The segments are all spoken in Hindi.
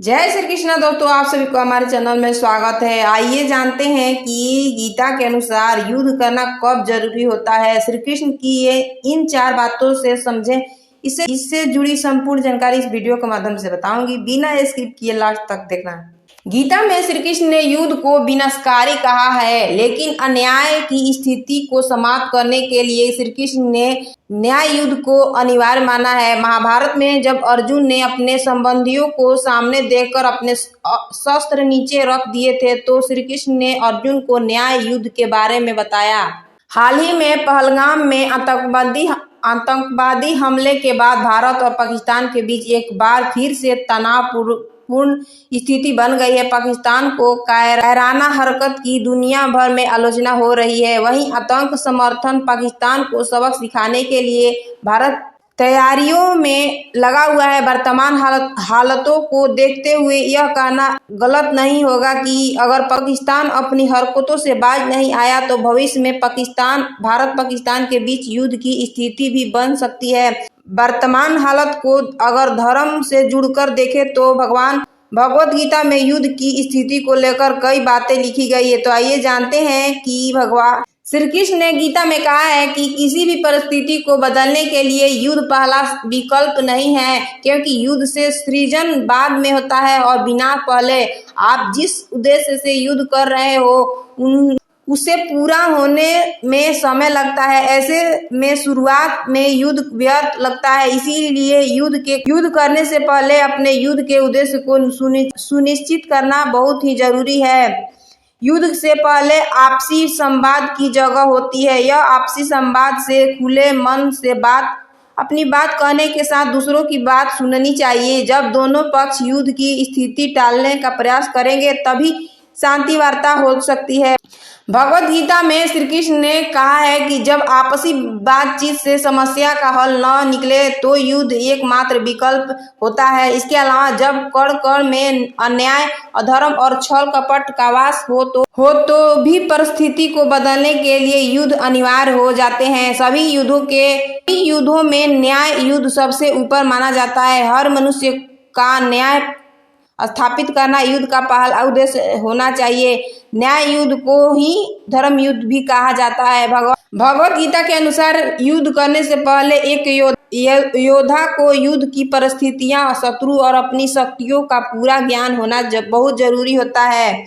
जय श्री कृष्ण दोस्तों, आप सभी को हमारे चैनल में स्वागत है। आइए जानते हैं कि गीता के अनुसार युद्ध करना कब जरूरी होता है। श्री कृष्ण की ये इन 4 बातों से समझें। इससे जुड़ी संपूर्ण जानकारी इस वीडियो के माध्यम से बताऊंगी, बिना स्किप किए लास्ट तक देखना। गीता में श्री कृष्ण ने युद्ध को विनाशकारी कहा है, लेकिन अन्याय की स्थिति को समाप्त करने के लिए श्री कृष्ण ने न्याय युद्ध को अनिवार्य माना है। महाभारत में जब अर्जुन ने अपने संबंधियों को सामने देखकर अपने शस्त्र नीचे रख दिए थे, तो श्री कृष्ण ने अर्जुन को न्याय युद्ध के बारे में बताया। हाल ही में पहलगाम में आतंकवादी हमले के बाद भारत और पाकिस्तान के बीच एक बार फिर से तनावपूर्ण स्थिति बन गई है। पाकिस्तान को कायराना हरकत की दुनिया भर में आलोचना हो रही है। वहीं आतंक समर्थन पाकिस्तान को सबक सिखाने के लिए भारत तैयारियों में लगा हुआ है। वर्तमान हालतों को देखते हुए यह कहना गलत नहीं होगा कि अगर पाकिस्तान अपनी हरकतों से बाज नहीं आया तो भविष्य में भारत पाकिस्तान के बीच युद्ध की स्थिति भी बन सकती है। वर्तमान हालत को अगर धर्म से जुड़कर देखें तो भगवत गीता में युद्ध की स्थिति को लेकर कई बातें लिखी गई है। तो आइए जानते हैं कि भगवान श्री कृष्ण ने गीता में कहा है कि किसी भी परिस्थिति को बदलने के लिए युद्ध पहला विकल्प नहीं है, क्योंकि युद्ध से सृजन बाद में होता है और विनाश पहले। आप जिस उद्देश्य से युद्ध कर रहे हो उसे पूरा होने में समय लगता है। ऐसे में शुरुआत में युद्ध व्यर्थ लगता है। इसीलिए युद्ध करने से पहले अपने युद्ध के उद्देश्य को सुनिश्चित करना बहुत ही जरूरी है। युद्ध से पहले आपसी संवाद की जगह होती है। यह आपसी संवाद से खुले मन से अपनी बात कहने के साथ दूसरों की बात सुननी चाहिए। जब दोनों पक्ष युद्ध की स्थिति टालने का प्रयास करेंगे तभी शांति वार्ता हो सकती है। भगवत गीता में श्री कृष्ण ने कहा है कि जब आपसी बातचीत से समस्या का हल न निकले तो युद्ध एकमात्र विकल्प होता है। इसके अलावा जब कण में अन्याय, अधर्म और छल कपट का वास हो तो भी परिस्थिति को बदलने के लिए युद्ध अनिवार्य हो जाते हैं। सभी युद्धों में न्याय युद्ध सबसे ऊपर माना जाता है। हर मनुष्य का न्याय स्थापित करना युद्ध का पहला उद्देश्य होना चाहिए। न्याय युद्ध को ही धर्म युद्ध भी कहा जाता है। भगवत गीता के अनुसार युद्ध करने से पहले एक योद्धा को युद्ध की परिस्थितियां, शत्रु और अपनी शक्तियों का पूरा ज्ञान होना बहुत जरूरी होता है।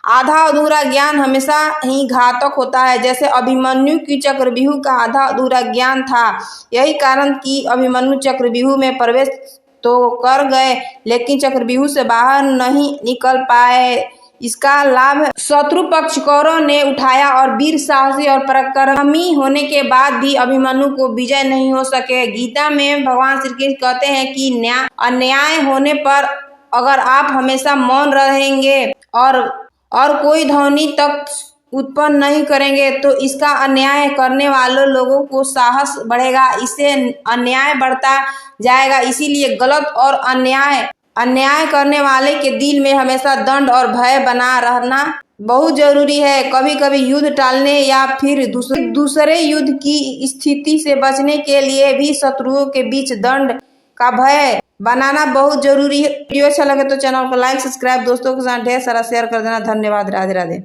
आधा अधूरा ज्ञान हमेशा ही घातक होता है। जैसे अभिमन्यु की चक्रव्यूह का आधा अधूरा ज्ञान था। यही कारण कि अभिमन्यु चक्रव्यूह में प्रवेश तो कर गए, लेकिन चक्रव्यूह से बाहर नहीं निकल पाए। इसका लाभ शत्रु पक्ष कौरव ने उठाया और वीर, साहसी और पराक्रमी होने के बाद भी अभिमन्यु को विजय नहीं हो सके। गीता में भगवान श्री कृष्ण कहते हैं कि अन्याय होने पर अगर आप हमेशा मौन रहेंगे और कोई ध्वनि तक उत्पन्न नहीं करेंगे तो इसका अन्याय करने वालों लोगों को साहस बढ़ेगा, इससे अन्याय बढ़ता जाएगा। इसीलिए गलत और अन्याय करने वाले के दिल में हमेशा दंड और भय बना रहना बहुत जरूरी है। कभी कभी युद्ध टालने या फिर दूसरे युद्ध की स्थिति से बचने के लिए भी शत्रुओं के बीच दंड का भय बनाना बहुत जरूरी है। वीडियो अच्छा लगे तो चैनल को लाइक, सब्सक्राइब, दोस्तों के साथ ढेर सारा शेयर कर देना। धन्यवाद। राधे राधे।